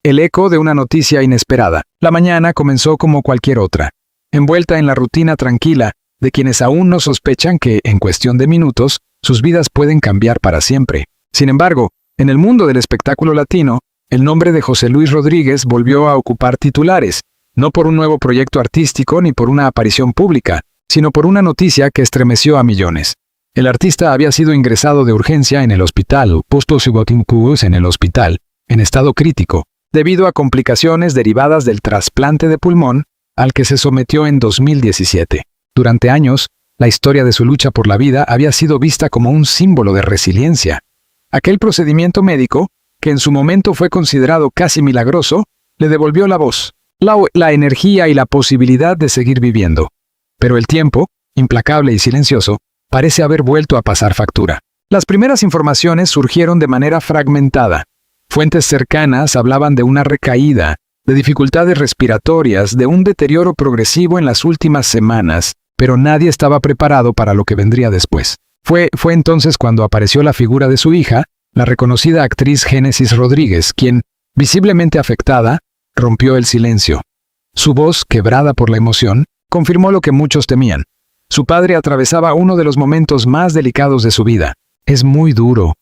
el eco de una noticia inesperada. La mañana comenzó como cualquier otra, envuelta en la rutina tranquila de quienes aún no sospechan que, en cuestión de minutos, sus vidas pueden cambiar para siempre. Sin embargo, en el mundo del espectáculo latino, el nombre de José Luis Rodríguez volvió a ocupar titulares, no por un nuevo proyecto artístico ni por una aparición pública, sino por una noticia que estremeció a millones. El artista había sido ingresado de urgencia en el hospital, en estado crítico, debido a complicaciones derivadas del trasplante de pulmón al que se sometió en 2017. Durante años, la historia de su lucha por la vida había sido vista como un símbolo de resiliencia. Aquel procedimiento médico, que en su momento fue considerado casi milagroso, le devolvió la voz, la energía y la posibilidad de seguir viviendo. Pero el tiempo, implacable y silencioso, parece haber vuelto a pasar factura. Las primeras informaciones surgieron de manera fragmentada. Fuentes cercanas hablaban de una recaída, de dificultades respiratorias, de un deterioro progresivo en las últimas semanas, pero nadie estaba preparado para lo que vendría después. Fue entonces cuando apareció la figura de su hija, la reconocida actriz Génesis Rodríguez, quien, visiblemente afectada, rompió el silencio. Su voz, quebrada por la emoción, confirmó lo que muchos temían. Su padre atravesaba uno de los momentos más delicados de su vida. Es muy duro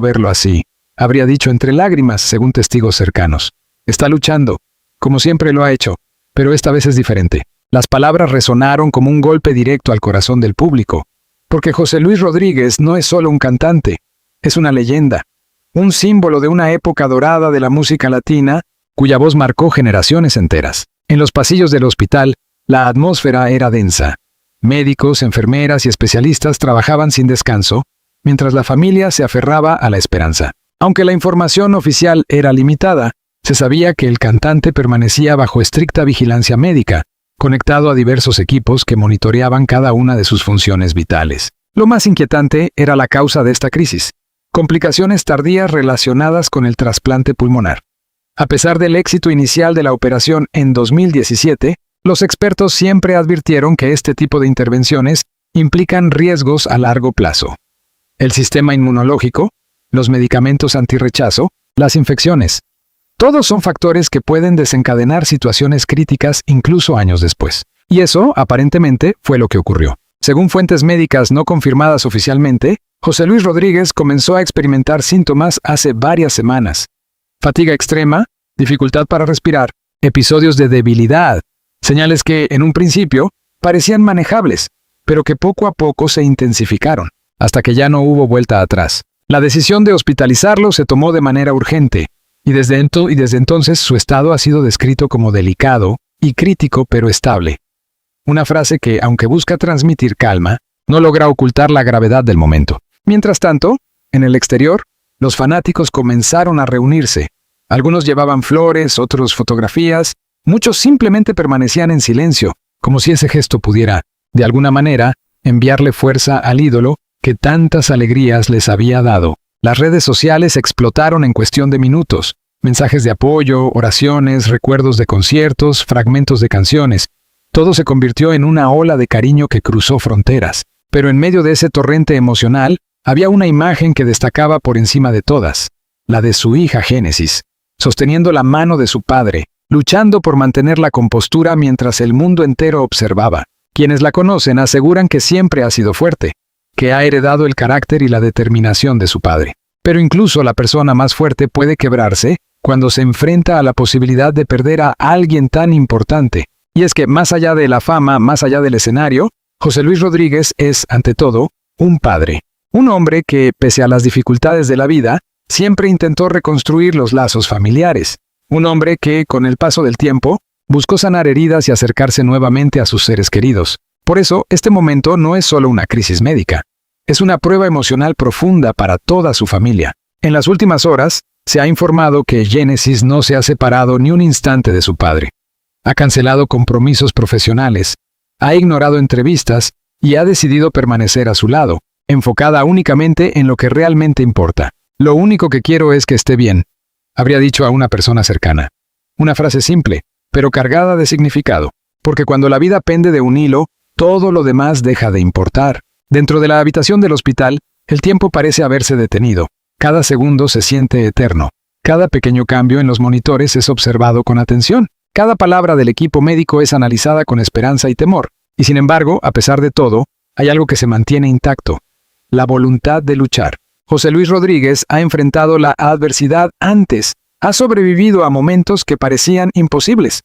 verlo así, habría dicho entre lágrimas, según testigos cercanos. Está luchando, como siempre lo ha hecho, pero esta vez es diferente. Las palabras resonaron como un golpe directo al corazón del público, porque José Luis Rodríguez no es solo un cantante, es una leyenda, un símbolo de una época dorada de la música latina, cuya voz marcó generaciones enteras. En los pasillos del hospital, la atmósfera era densa. Médicos, enfermeras y especialistas trabajaban sin descanso, mientras la familia se aferraba a la esperanza. Aunque la información oficial era limitada, se sabía que el cantante permanecía bajo estricta vigilancia médica, conectado a diversos equipos que monitoreaban cada una de sus funciones vitales. Lo más inquietante era la causa de esta crisis: complicaciones tardías relacionadas con el trasplante pulmonar. A pesar del éxito inicial de la operación en 2017, los expertos siempre advirtieron que este tipo de intervenciones implican riesgos a largo plazo. El sistema inmunológico, los medicamentos antirrechazo, las infecciones. Todos son factores que pueden desencadenar situaciones críticas incluso años después. Y eso, aparentemente, fue lo que ocurrió. Según fuentes médicas no confirmadas oficialmente, José Luis Rodríguez comenzó a experimentar síntomas hace varias semanas. Fatiga extrema, dificultad para respirar, episodios de debilidad, señales que, en un principio, parecían manejables, pero que poco a poco se intensificaron, hasta que ya no hubo vuelta atrás. La decisión de hospitalizarlo se tomó de manera urgente, y desde entonces su estado ha sido descrito como delicado y crítico pero estable. Una frase que, aunque busca transmitir calma, no logra ocultar la gravedad del momento. Mientras tanto, en el exterior, los fanáticos comenzaron a reunirse. Algunos llevaban flores, otros fotografías, muchos simplemente permanecían en silencio, como si ese gesto pudiera, de alguna manera, enviarle fuerza al ídolo que tantas alegrías les había dado. Las redes sociales explotaron en cuestión de minutos. Mensajes de apoyo, oraciones, recuerdos de conciertos, fragmentos de canciones. Todo se convirtió en una ola de cariño que cruzó fronteras. Pero en medio de ese torrente emocional, había una imagen que destacaba por encima de todas. La de su hija Génesis, sosteniendo la mano de su padre, luchando por mantener la compostura mientras el mundo entero observaba. Quienes la conocen aseguran que siempre ha sido fuerte, que ha heredado el carácter y la determinación de su padre. Pero incluso la persona más fuerte puede quebrarse cuando se enfrenta a la posibilidad de perder a alguien tan importante. Y es que, más allá de la fama, más allá del escenario, José Luis Rodríguez es, ante todo, un padre. Un hombre que, pese a las dificultades de la vida, siempre intentó reconstruir los lazos familiares. Un hombre que, con el paso del tiempo, buscó sanar heridas y acercarse nuevamente a sus seres queridos. Por eso, este momento no es solo una crisis médica. Es una prueba emocional profunda para toda su familia. En las últimas horas, se ha informado que Génesis no se ha separado ni un instante de su padre. Ha cancelado compromisos profesionales, ha ignorado entrevistas y ha decidido permanecer a su lado, enfocada únicamente en lo que realmente importa. Lo único que quiero es que esté bien, habría dicho a una persona cercana. Una frase simple, pero cargada de significado, porque cuando la vida pende de un hilo, todo lo demás deja de importar. Dentro de la habitación del hospital, el tiempo parece haberse detenido. Cada segundo se siente eterno. Cada pequeño cambio en los monitores es observado con atención. Cada palabra del equipo médico es analizada con esperanza y temor. Y sin embargo, a pesar de todo, hay algo que se mantiene intacto: la voluntad de luchar. José Luis Rodríguez ha enfrentado la adversidad antes, ha sobrevivido a momentos que parecían imposibles.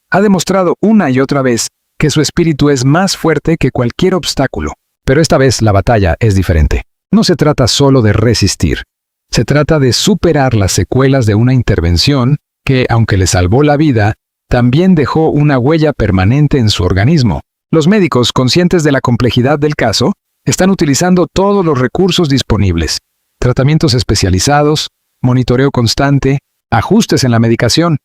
Ha demostrado una y otra vez que su espíritu es más fuerte que cualquier obstáculo. Pero esta vez la batalla es diferente. No se trata solo de resistir. Se trata de superar las secuelas de una intervención que, aunque le salvó la vida, también dejó una huella permanente en su organismo. Los médicos, conscientes de la complejidad del caso, están utilizando todos los recursos disponibles: tratamientos especializados, monitoreo constante, ajustes en la medicación.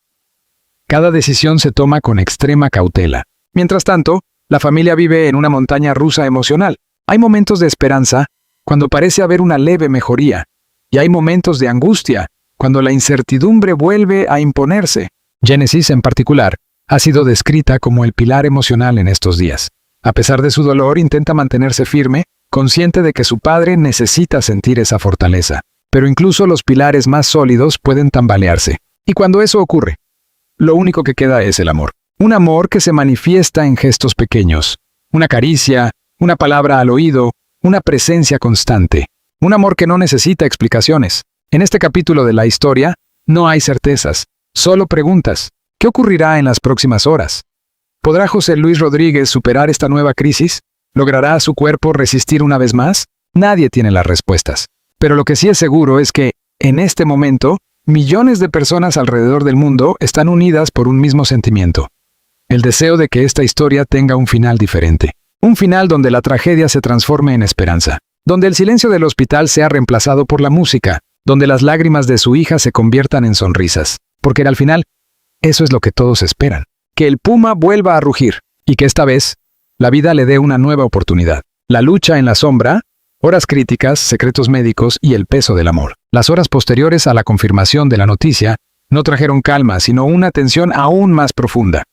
Cada decisión se toma con extrema cautela. Mientras tanto, la familia vive en una montaña rusa emocional. Hay momentos de esperanza, cuando parece haber una leve mejoría, y hay momentos de angustia, cuando la incertidumbre vuelve a imponerse. Genesis, en particular, ha sido descrita como el pilar emocional en estos días. A pesar de su dolor, intenta mantenerse firme, consciente de que su padre necesita sentir esa fortaleza. Pero incluso los pilares más sólidos pueden tambalearse. Y cuando eso ocurre, lo único que queda es el amor. Un amor que se manifiesta en gestos pequeños. Una caricia, una palabra al oído, una presencia constante. Un amor que no necesita explicaciones. En este capítulo de la historia, no hay certezas, solo preguntas. ¿Qué ocurrirá en las próximas horas? ¿Podrá José Luis Rodríguez superar esta nueva crisis? ¿Logrará su cuerpo resistir una vez más? Nadie tiene las respuestas. Pero lo que sí es seguro es que, en este momento, millones de personas alrededor del mundo están unidas por un mismo sentimiento: el deseo de que esta historia tenga un final diferente. Un final donde la tragedia se transforme en esperanza. Donde el silencio del hospital sea reemplazado por la música. Donde las lágrimas de su hija se conviertan en sonrisas. Porque al final, eso es lo que todos esperan. Que el puma vuelva a rugir. Y que esta vez, la vida le dé una nueva oportunidad. La lucha en la sombra, horas críticas, secretos médicos y el peso del amor. Las horas posteriores a la confirmación de la noticia no trajeron calma, sino una tensión aún más profunda.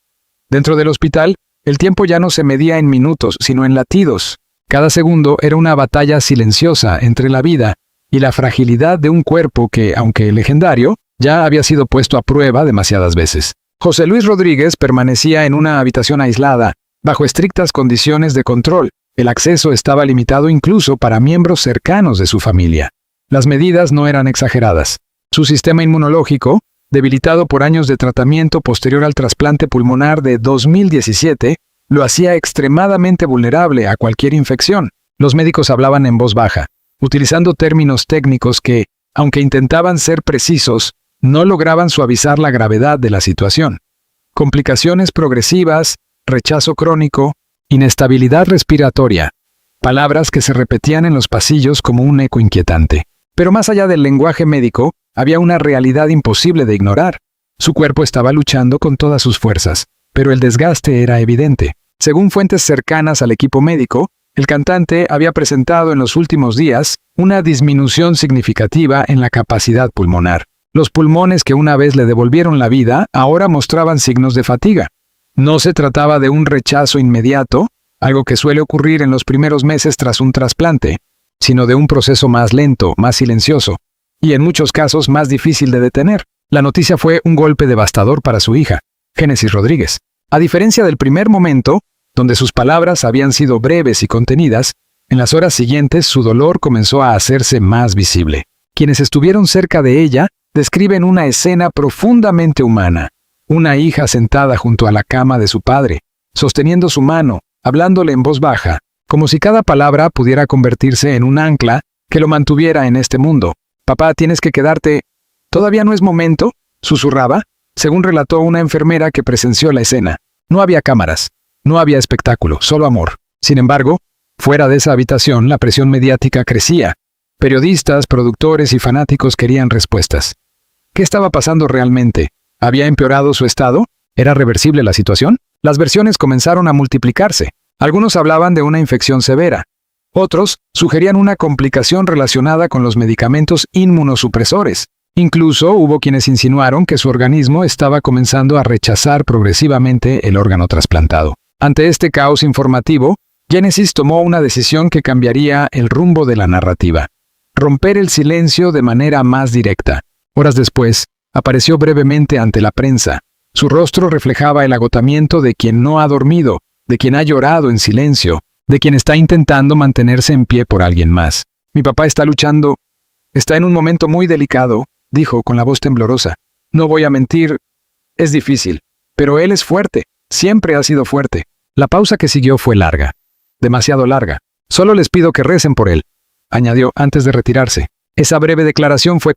Dentro del hospital, el tiempo ya no se medía en minutos, sino en latidos. Cada segundo era una batalla silenciosa entre la vida y la fragilidad de un cuerpo que, aunque legendario, ya había sido puesto a prueba demasiadas veces. José Luis Rodríguez permanecía en una habitación aislada, bajo estrictas condiciones de control. El acceso estaba limitado incluso para miembros cercanos de su familia. Las medidas no eran exageradas. Su sistema inmunológico, debilitado por años de tratamiento posterior al trasplante pulmonar de 2017, lo hacía extremadamente vulnerable a cualquier infección. Los médicos hablaban en voz baja, utilizando términos técnicos que, aunque intentaban ser precisos, no lograban suavizar la gravedad de la situación. Complicaciones progresivas, rechazo crónico, inestabilidad respiratoria, palabras que se repetían en los pasillos como un eco inquietante. Pero más allá del lenguaje médico, había una realidad imposible de ignorar. Su cuerpo estaba luchando con todas sus fuerzas, pero el desgaste era evidente. Según fuentes cercanas al equipo médico, el cantante había presentado en los últimos días una disminución significativa en la capacidad pulmonar. Los pulmones que una vez le devolvieron la vida ahora mostraban signos de fatiga. No se trataba de un rechazo inmediato, algo que suele ocurrir en los primeros meses tras un trasplante, sino de un proceso más lento, más silencioso, y en muchos casos más difícil de detener. La noticia fue un golpe devastador para su hija, Genesis Rodríguez. A diferencia del primer momento, donde sus palabras habían sido breves y contenidas, en las horas siguientes su dolor comenzó a hacerse más visible. Quienes estuvieron cerca de ella describen una escena profundamente humana. Una hija sentada junto a la cama de su padre, sosteniendo su mano, hablándole en voz baja, como si cada palabra pudiera convertirse en un ancla que lo mantuviera en este mundo. «Papá, tienes que quedarte. ¿Todavía no es momento?», susurraba, según relató una enfermera que presenció la escena. No había cámaras, no había espectáculo, solo amor. Sin embargo, fuera de esa habitación la presión mediática crecía. Periodistas, productores y fanáticos querían respuestas. ¿Qué estaba pasando realmente? ¿Había empeorado su estado? ¿Era reversible la situación? Las versiones comenzaron a multiplicarse. Algunos hablaban de una infección severa. Otros sugerían una complicación relacionada con los medicamentos inmunosupresores. Incluso hubo quienes insinuaron que su organismo estaba comenzando a rechazar progresivamente el órgano trasplantado. Ante este caos informativo, Genesis tomó una decisión que cambiaría el rumbo de la narrativa: romper el silencio de manera más directa. Horas después, Apareció brevemente ante la prensa. Su rostro reflejaba el agotamiento de quien no ha dormido, de quien ha llorado en silencio, de quien está intentando mantenerse en pie por alguien más. Mi papá está luchando. Está en un momento muy delicado, dijo con la voz temblorosa. No voy a mentir. Es difícil. Pero él es fuerte. Siempre ha sido fuerte. La pausa que siguió fue larga. Demasiado larga. Solo les pido que recen por él, añadió antes de retirarse. Esa breve declaración fue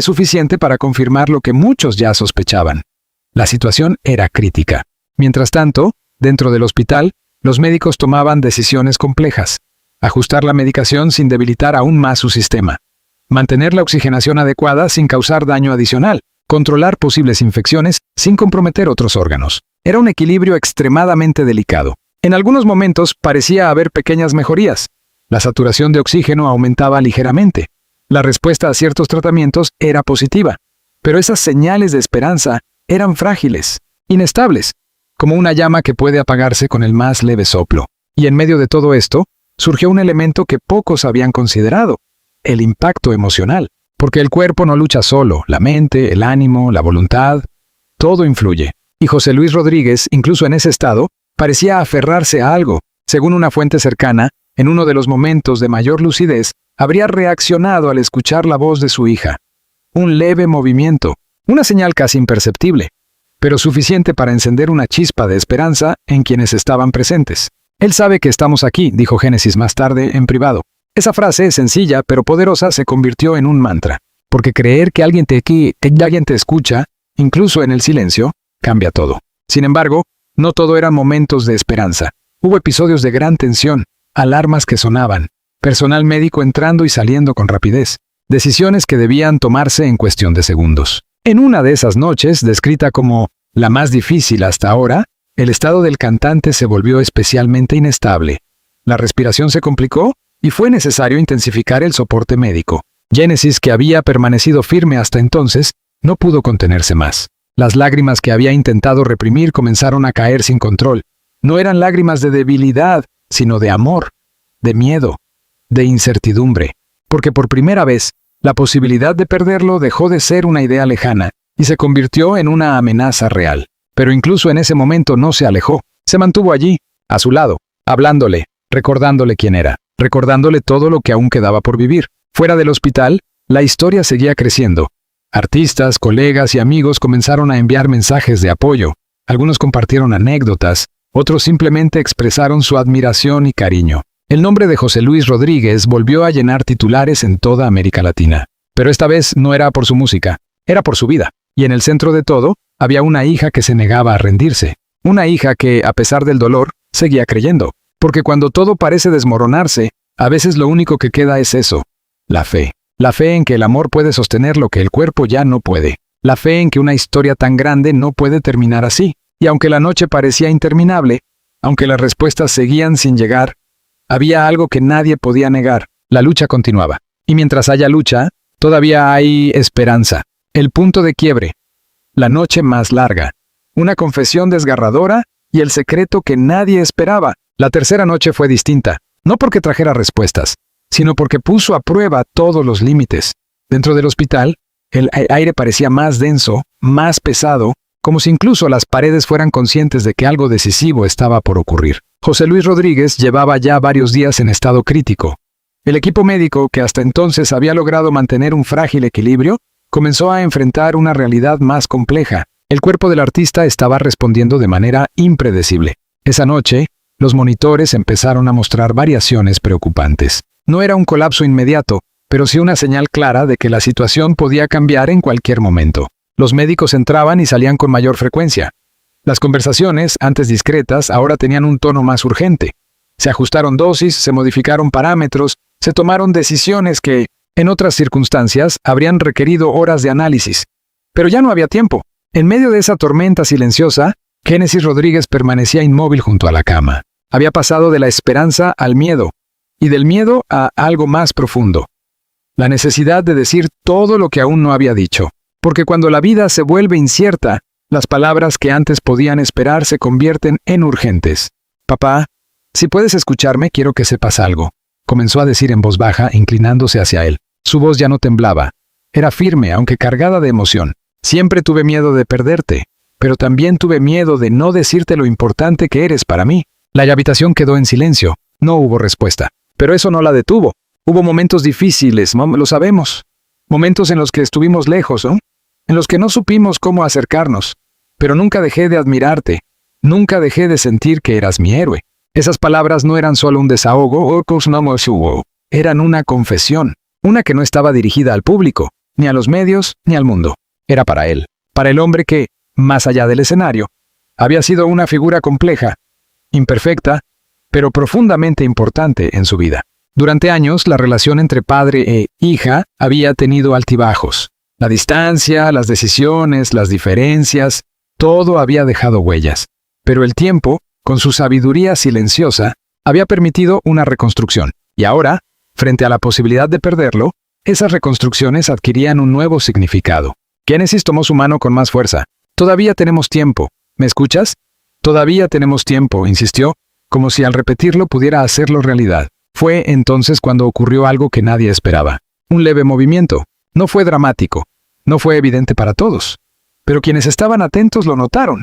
suficiente para confirmar lo que muchos ya sospechaban. La situación era crítica. Mientras tanto, dentro del hospital, los médicos tomaban decisiones complejas. Ajustar la medicación sin debilitar aún más su sistema. Mantener la oxigenación adecuada sin causar daño adicional. Controlar posibles infecciones sin comprometer otros órganos. Era un equilibrio extremadamente delicado. En algunos momentos parecía haber pequeñas mejorías. La saturación de oxígeno aumentaba ligeramente. La respuesta a ciertos tratamientos era positiva. Pero esas señales de esperanza eran frágiles, inestables, como una llama que puede apagarse con el más leve soplo. Y en medio de todo esto, surgió un elemento que pocos habían considerado: el impacto emocional. Porque el cuerpo no lucha solo, la mente, el ánimo, la voluntad, todo influye. Y José Luis Rodríguez, incluso en ese estado, parecía aferrarse a algo. Según una fuente cercana, en uno de los momentos de mayor lucidez, habría reaccionado al escuchar la voz de su hija. Un leve movimiento, una señal casi imperceptible, pero suficiente para encender una chispa de esperanza en quienes estaban presentes. Él sabe que estamos aquí, dijo Génesis más tarde en privado. Esa frase, sencilla pero poderosa, se convirtió en un mantra, porque creer que alguien te escucha, incluso en el silencio, cambia todo. Sin embargo, no todo eran momentos de esperanza. Hubo episodios de gran tensión, alarmas que sonaban, personal médico entrando y saliendo con rapidez, decisiones que debían tomarse en cuestión de segundos. En una de esas noches, descrita como la más difícil hasta ahora, el estado del cantante se volvió especialmente inestable. La respiración se complicó y fue necesario intensificar el soporte médico. Génesis, que había permanecido firme hasta entonces, no pudo contenerse más. Las lágrimas que había intentado reprimir comenzaron a caer sin control. No eran lágrimas de debilidad, sino de amor, de miedo, de incertidumbre. Porque por primera vez, la posibilidad de perderlo dejó de ser una idea lejana y se convirtió en una amenaza real. Pero incluso en ese momento no se alejó. Se mantuvo allí, a su lado, hablándole, recordándole quién era, recordándole todo lo que aún quedaba por vivir. Fuera del hospital, la historia seguía creciendo. Artistas, colegas y amigos comenzaron a enviar mensajes de apoyo. Algunos compartieron anécdotas, otros simplemente expresaron su admiración y cariño. El nombre de José Luis Rodríguez volvió a llenar titulares en toda América Latina. Pero esta vez no era por su música, era por su vida. Y en el centro de todo, había una hija que se negaba a rendirse. Una hija que, a pesar del dolor, seguía creyendo. Porque cuando todo parece desmoronarse, a veces lo único que queda es eso: la fe. La fe en que el amor puede sostener lo que el cuerpo ya no puede. La fe en que una historia tan grande no puede terminar así. Y aunque la noche parecía interminable, aunque las respuestas seguían sin llegar, había algo que nadie podía negar: la lucha continuaba. Y mientras haya lucha, todavía hay esperanza. El punto de quiebre. La noche más larga. Una confesión desgarradora y el secreto que nadie esperaba. La tercera noche fue distinta, no porque trajera respuestas, sino porque puso a prueba todos los límites. Dentro del hospital, el aire parecía más denso, más pesado, como si incluso las paredes fueran conscientes de que algo decisivo estaba por ocurrir. José Luis Rodríguez llevaba ya varios días en estado crítico. El equipo médico, que hasta entonces había logrado mantener un frágil equilibrio, comenzó a enfrentar una realidad más compleja. El cuerpo del artista estaba respondiendo de manera impredecible. Esa noche, los monitores empezaron a mostrar variaciones preocupantes. No era un colapso inmediato, pero sí una señal clara de que la situación podía cambiar en cualquier momento. Los médicos entraban y salían con mayor frecuencia. Las conversaciones, antes discretas, ahora tenían un tono más urgente. Se ajustaron dosis, se modificaron parámetros, se tomaron decisiones que, en otras circunstancias, habrían requerido horas de análisis. Pero ya no había tiempo. En medio de esa tormenta silenciosa, Génesis Rodríguez permanecía inmóvil junto a la cama. Había pasado de la esperanza al miedo, y del miedo a algo más profundo. La necesidad de decir todo lo que aún no había dicho. Porque cuando la vida se vuelve incierta, las palabras que antes podían esperar se convierten en urgentes. «Papá, si puedes escucharme, quiero que sepas algo», comenzó a decir en voz baja, inclinándose hacia él. Su voz ya no temblaba. Era firme, aunque cargada de emoción. Siempre tuve miedo de perderte, pero también tuve miedo de no decirte lo importante que eres para mí. La habitación quedó en silencio. No hubo respuesta. Pero eso no la detuvo. Hubo momentos difíciles, lo sabemos. Momentos en los que estuvimos lejos, ¿no? En los que no supimos cómo acercarnos. Pero nunca dejé de admirarte. Nunca dejé de sentir que eras mi héroe. Esas palabras no eran solo un desahogo, eran una confesión. Una que no estaba dirigida al público, ni a los medios, ni al mundo. Era para él. Para el hombre que, más allá del escenario, había sido una figura compleja, imperfecta, pero profundamente importante en su vida. Durante años, la relación entre padre e hija había tenido altibajos. La distancia, las decisiones, las diferencias, todo había dejado huellas. Pero el tiempo, con su sabiduría silenciosa, había permitido una reconstrucción. Y ahora, frente a la posibilidad de perderlo, esas reconstrucciones adquirían un nuevo significado. Génesis tomó su mano con más fuerza. Todavía tenemos tiempo. ¿Me escuchas? Todavía tenemos tiempo, insistió, como si al repetirlo pudiera hacerlo realidad. Fue entonces cuando ocurrió algo que nadie esperaba. Un leve movimiento. No fue dramático. No fue evidente para todos. Pero quienes estaban atentos lo notaron.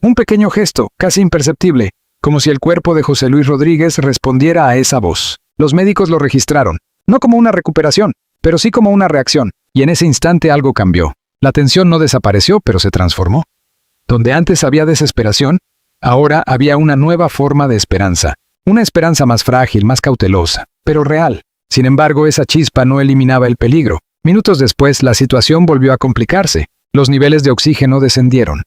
Un pequeño gesto, casi imperceptible, como si el cuerpo de José Luis Rodríguez respondiera a esa voz. Los médicos lo registraron. No como una recuperación, pero sí como una reacción. Y en ese instante algo cambió. La tensión no desapareció, pero se transformó. Donde antes había desesperación, ahora había una nueva forma de esperanza. Una esperanza más frágil, más cautelosa, pero real. Sin embargo, esa chispa no eliminaba el peligro. Minutos después, la situación volvió a complicarse. Los niveles de oxígeno descendieron.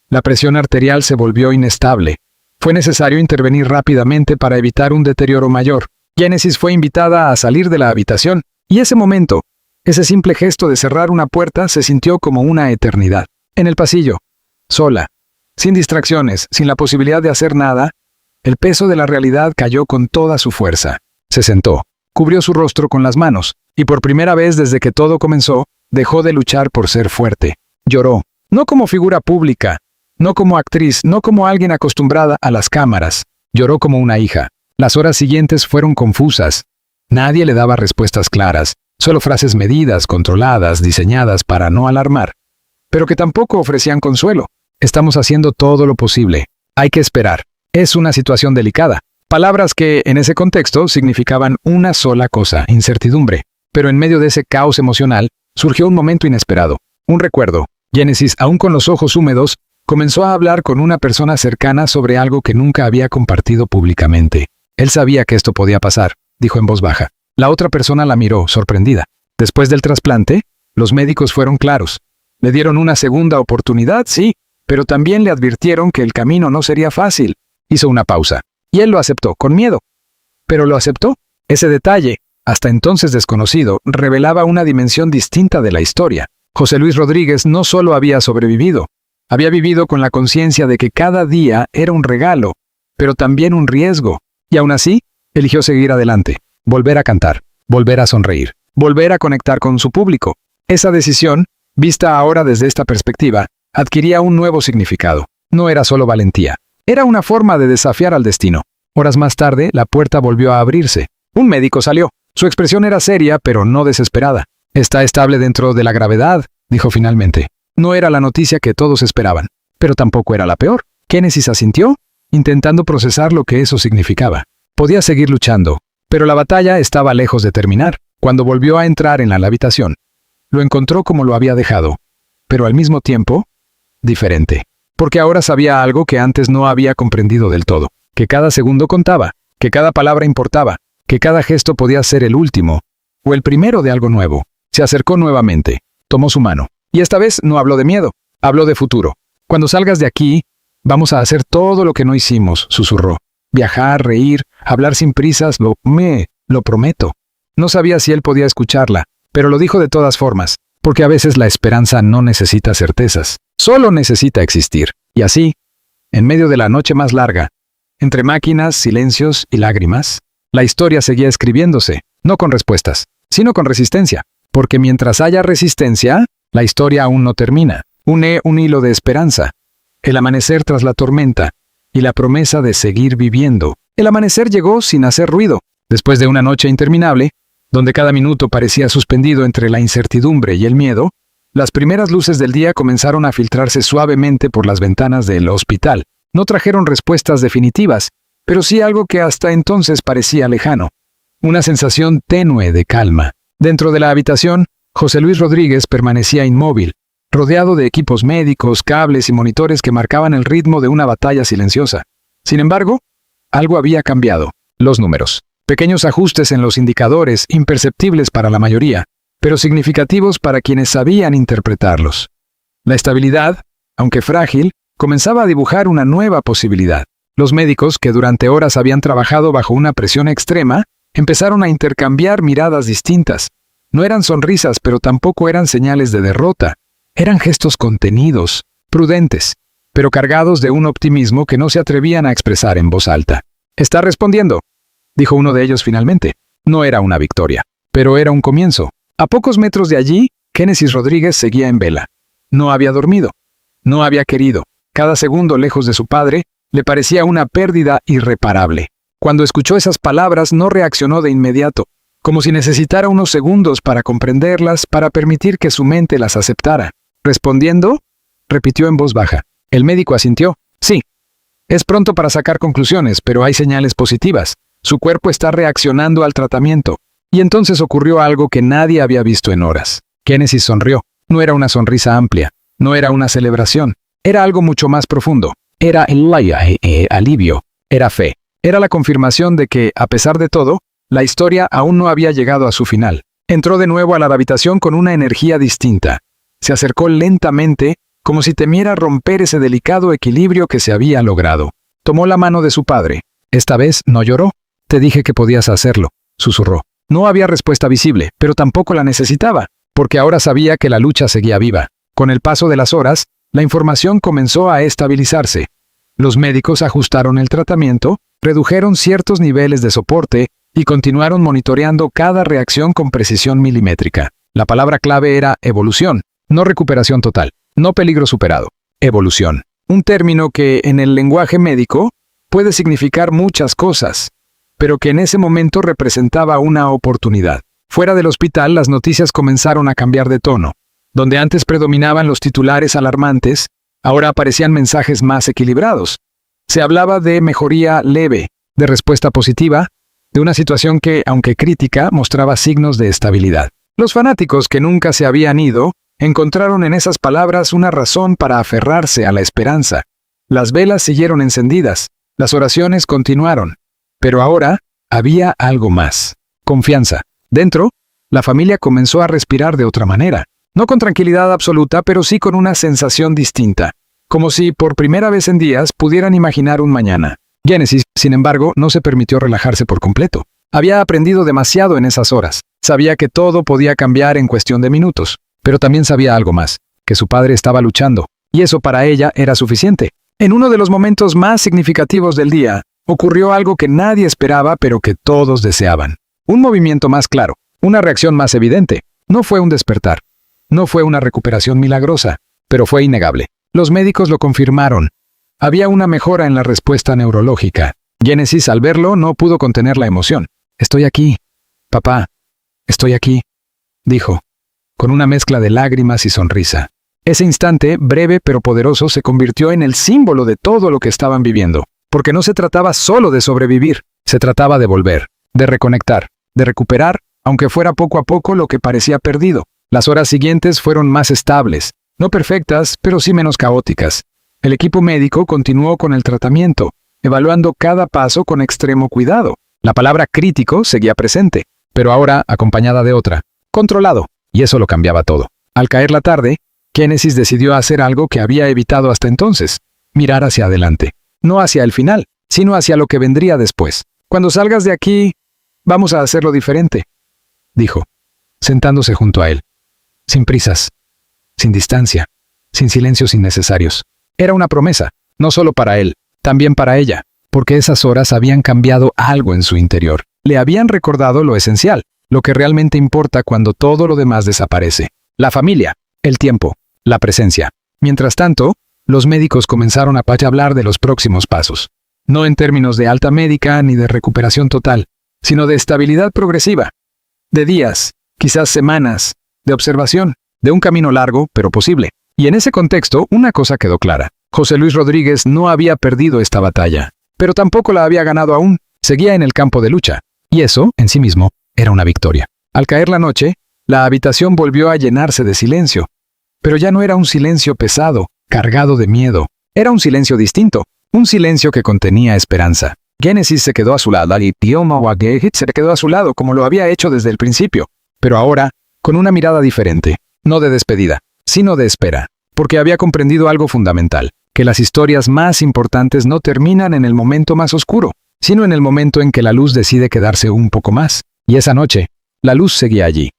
La presión arterial se volvió inestable. Fue necesario intervenir rápidamente para evitar un deterioro mayor. Génesis fue invitada a salir de la habitación, y ese momento, ese simple gesto de cerrar una puerta se sintió como una eternidad. En el pasillo, sola, sin distracciones, sin la posibilidad de hacer nada, el peso de la realidad cayó con toda su fuerza. Se sentó, cubrió su rostro con las manos, y por primera vez desde que todo comenzó, dejó de luchar por ser fuerte. Lloró, no como figura pública, no como actriz, no como alguien acostumbrada a las cámaras. Lloró como una hija. Las horas siguientes fueron confusas. Nadie le daba respuestas claras, solo frases medidas, controladas, diseñadas para no alarmar, pero que tampoco ofrecían consuelo. Estamos haciendo todo lo posible. Hay que esperar. Es una situación delicada. Palabras que, en ese contexto, significaban una sola cosa, incertidumbre. Pero en medio de ese caos emocional, surgió un momento inesperado. Un recuerdo. Génesis, aún con los ojos húmedos, comenzó a hablar con una persona cercana sobre algo que nunca había compartido públicamente. Él sabía que esto podía pasar, dijo en voz baja. La otra persona la miró, sorprendida. Después del trasplante, los médicos fueron claros. Le dieron una segunda oportunidad, sí, pero también le advirtieron que el camino no sería fácil. Hizo una pausa. Y él lo aceptó, con miedo. Pero lo aceptó. Ese detalle, hasta entonces desconocido, revelaba una dimensión distinta de la historia. José Luis Rodríguez no solo había sobrevivido, había vivido con la conciencia de que cada día era un regalo, pero también un riesgo. Y aún así, eligió seguir adelante, volver a cantar, volver a sonreír, volver a conectar con su público. Esa decisión, vista ahora desde esta perspectiva, adquiría un nuevo significado. No era solo valentía. Era una forma de desafiar al destino. Horas más tarde, la puerta volvió a abrirse. Un médico salió. Su expresión era seria, pero no desesperada. «Está estable dentro de la gravedad», dijo finalmente. No era la noticia que todos esperaban, pero tampoco era la peor. Génesis asintió, intentando procesar lo que eso significaba. Podía seguir luchando, pero la batalla estaba lejos de terminar. Cuando volvió a entrar en la habitación, lo encontró como lo había dejado, pero al mismo tiempo, diferente. Porque ahora sabía algo que antes no había comprendido del todo, que cada segundo contaba, que cada palabra importaba, que cada gesto podía ser el último, o el primero de algo nuevo. Se acercó nuevamente, tomó su mano, y esta vez no habló de miedo, habló de futuro. «Cuando salgas de aquí, vamos a hacer todo lo que no hicimos», susurró. «Viajar, reír, hablar sin prisas, lo prometo». No sabía si él podía escucharla, pero lo dijo de todas formas, porque a veces la esperanza no necesita certezas, solo necesita existir. Y así, en medio de la noche más larga, entre máquinas, silencios y lágrimas, la historia seguía escribiéndose, no con respuestas, sino con resistencia, porque mientras haya resistencia, la historia aún no termina. Une un hilo de esperanza, el amanecer tras la tormenta, y la promesa de seguir viviendo. El amanecer llegó sin hacer ruido, después de una noche interminable, donde cada minuto parecía suspendido entre la incertidumbre y el miedo. Las primeras luces del día comenzaron a filtrarse suavemente por las ventanas del hospital. No trajeron respuestas definitivas, pero sí algo que hasta entonces parecía lejano. Una sensación tenue de calma. Dentro de la habitación, José Luis Rodríguez permanecía inmóvil, rodeado de equipos médicos, cables y monitores que marcaban el ritmo de una batalla silenciosa. Sin embargo, algo había cambiado. Los números. Pequeños ajustes en los indicadores, imperceptibles para la mayoría, pero significativos para quienes sabían interpretarlos. La estabilidad, aunque frágil, comenzaba a dibujar una nueva posibilidad. Los médicos, que durante horas habían trabajado bajo una presión extrema, empezaron a intercambiar miradas distintas. No eran sonrisas, pero tampoco eran señales de derrota. Eran gestos contenidos, prudentes, pero cargados de un optimismo que no se atrevían a expresar en voz alta. «Está respondiendo», dijo uno de ellos finalmente. No era una victoria, pero era un comienzo. A pocos metros de allí, Génesis Rodríguez seguía en vela. No había dormido. No había querido. Cada segundo lejos de su padre le parecía una pérdida irreparable. Cuando escuchó esas palabras no reaccionó de inmediato, como si necesitara unos segundos para comprenderlas, para permitir que su mente las aceptara. «¿Respondiendo?», repitió en voz baja. El médico asintió. «Sí. Es pronto para sacar conclusiones, pero hay señales positivas. Su cuerpo está reaccionando al tratamiento». Y entonces ocurrió algo que nadie había visto en horas. Génesis sonrió. No era una sonrisa amplia. No era una celebración. Era algo mucho más profundo. Era alivio. Era fe. Era la confirmación de que, a pesar de todo, la historia aún no había llegado a su final. Entró de nuevo a la habitación con una energía distinta. Se acercó lentamente, como si temiera romper ese delicado equilibrio que se había logrado. Tomó la mano de su padre. «Esta vez no lloró. Te dije que podías hacerlo», susurró. No había respuesta visible, pero tampoco la necesitaba, porque ahora sabía que la lucha seguía viva. Con el paso de las horas, la información comenzó a estabilizarse. Los médicos ajustaron el tratamiento, redujeron ciertos niveles de soporte y continuaron monitoreando cada reacción con precisión milimétrica. La palabra clave era evolución, no recuperación total, no peligro superado. Evolución. Un término que, en el lenguaje médico, puede significar muchas cosas, pero que en ese momento representaba una oportunidad. Fuera del hospital, las noticias comenzaron a cambiar de tono. Donde antes predominaban los titulares alarmantes, ahora aparecían mensajes más equilibrados. Se hablaba de mejoría leve, de respuesta positiva, de una situación que, aunque crítica, mostraba signos de estabilidad. Los fanáticos que nunca se habían ido, encontraron en esas palabras una razón para aferrarse a la esperanza. Las velas siguieron encendidas, las oraciones continuaron. Pero ahora había algo más. Confianza. Dentro, la familia comenzó a respirar de otra manera. No con tranquilidad absoluta, pero sí con una sensación distinta. Como si, por primera vez en días, pudieran imaginar un mañana. Génesis, sin embargo, no se permitió relajarse por completo. Había aprendido demasiado en esas horas. Sabía que todo podía cambiar en cuestión de minutos. Pero también sabía algo más, que su padre estaba luchando. Y eso para ella era suficiente. En uno de los momentos más significativos del día, ocurrió algo que nadie esperaba, pero que todos deseaban. Un movimiento más claro, una reacción más evidente. No fue un despertar. No fue una recuperación milagrosa, pero fue innegable. Los médicos lo confirmaron. Había una mejora en la respuesta neurológica. Génesis, al verlo, no pudo contener la emoción. «Estoy aquí, papá. Estoy aquí», dijo, con una mezcla de lágrimas y sonrisa. Ese instante, breve pero poderoso, se convirtió en el símbolo de todo lo que estaban viviendo. Porque no se trataba solo de sobrevivir, se trataba de volver, de reconectar, de recuperar, aunque fuera poco a poco lo que parecía perdido. Las horas siguientes fueron más estables, no perfectas, pero sí menos caóticas. El equipo médico continuó con el tratamiento, evaluando cada paso con extremo cuidado. La palabra crítico seguía presente, pero ahora acompañada de otra, controlado, y eso lo cambiaba todo. Al caer la tarde, Génesis decidió hacer algo que había evitado hasta entonces, mirar hacia adelante. No hacia el final, sino hacia lo que vendría después. «Cuando salgas de aquí, vamos a hacerlo diferente», dijo, sentándose junto a él. Sin prisas, sin distancia, sin silencios innecesarios. Era una promesa, no solo para él, también para ella, porque esas horas habían cambiado algo en su interior. Le habían recordado lo esencial, lo que realmente importa cuando todo lo demás desaparece. La familia, el tiempo, la presencia. Mientras tanto, los médicos comenzaron a hablar de los próximos pasos. No en términos de alta médica ni de recuperación total, sino de estabilidad progresiva. De días, quizás semanas, de observación. de un camino largo, pero posible. Y en ese contexto, una cosa quedó clara. José Luis Rodríguez no había perdido esta batalla, pero tampoco la había ganado aún. Seguía en el campo de lucha. Y eso, en sí mismo, era una victoria. Al caer la noche, la habitación volvió a llenarse de silencio. Pero ya no era un silencio pesado, cargado de miedo. Era un silencio distinto, un silencio que contenía esperanza. Génesis se quedó a su lado y Tiomawagehit se quedó a su lado como lo había hecho desde el principio, pero ahora, con una mirada diferente, no de despedida, sino de espera, porque había comprendido algo fundamental, que las historias más importantes no terminan en el momento más oscuro, sino en el momento en que la luz decide quedarse un poco más. Y esa noche, la luz seguía allí,